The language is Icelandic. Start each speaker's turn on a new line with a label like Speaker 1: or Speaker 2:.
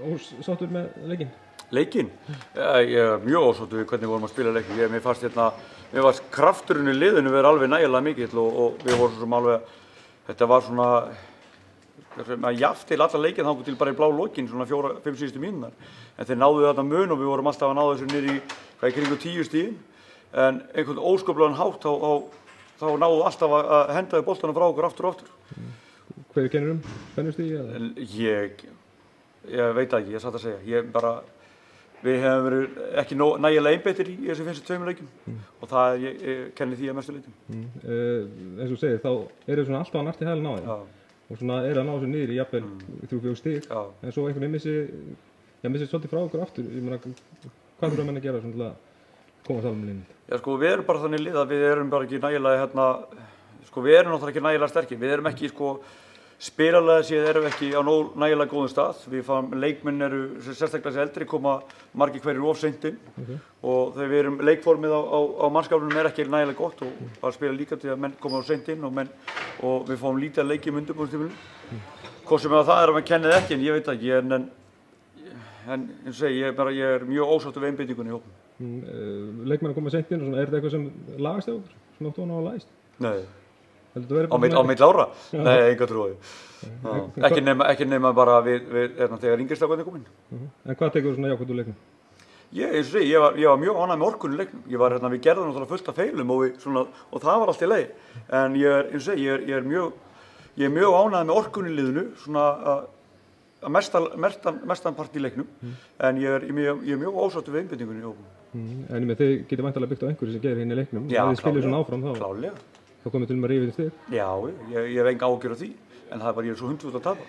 Speaker 1: Ósáttur með leikinn?
Speaker 2: Leikinn? Ég er mjög ósáttur við hvernig vorum að spila leikinn. Mér fannst krafturinn í liðinu vera alveg nægilega mikill og við vorum svo sem alveg, þetta var svona jafnt til alla leikinn þangað til bara í blá lokin, svona 4-5 síðustu mínúturnar. En þeir náðu þarna mun og við vorum alltaf að ná þessu niður í kringum 10 stigin. En einhvern óskaplegan hátt þá náðu alltaf að henda við boltanum frá okkur aftur og aftur.
Speaker 1: Hverju kennir spennustigi?
Speaker 2: Ég veit ekki, ég satt að segja. Við hefum verið ekki nægilega einbeittir í þessu fyrstu 2 leikjum og það ég kenni því að mestu leitum.
Speaker 1: Eins og þú segir, þá eru svona alltaf að narta í hælinn á þeim og svona eru að ná þessu niður í jafnvel 3-4 stig, en svo einhvern veginn missir svolítið frá okkur aftur. Ég meina, hvað þurfa menn að gera svona til að komast alveg með liðinu? Já, sko, við erum bara þannig lið að við erum bara ekki nægilega, við erum náttúrulega ekki nægilega sterkir. Við erum ekki, spilalega séð erum við ekki á nægilega góðum stað. Leikmenn eru sérstaklega þessi eldri koma margir hverjir of seint inn og þegar við erum leikformið á mannskapnum er ekki nægilega gott og bara spila líka til að menn koma of seint inn og við fáum lítið að leiki í undirbúningstímabilinu. Hvort sem það er að menn kennið ekki, en ég veit ekki, en eins og segi, ég er mjög ósáttur við einbeitingunni í hópnum. Leikmenn að koma seint inn og svona, er þetta eitthvað sem lagast hjá okkur? Svona oft ofan á að lagast?
Speaker 2: Nei. Á milli ára? Nei, enga trú á því. Ekki nema bara þegar yngri strákarnir komu inn.
Speaker 1: En hvað tekur þú svona jákvætt úr leiknum?
Speaker 2: Ég var mjög ánægður með orkunni í leiknum. Við gerðum náttúrulega fullt af feilum og það var allt í lagi. En ég er mjög ánægður með orkunni í liðinu, svona að mestan part í leiknum. En ég er mjög ósáttur við einbeitingunni í hópnum.
Speaker 1: En þið getið væntanlega byggt á einhverju sem gerir hérna í leiknum.
Speaker 2: Já,
Speaker 1: þið spilir svona áfram þá.
Speaker 2: Klárlega.
Speaker 1: Þá komið til með að rífa þér stig?
Speaker 2: Já, ég hef enga áhyggjur af því, en það er bara ég er svo 100% að tapa.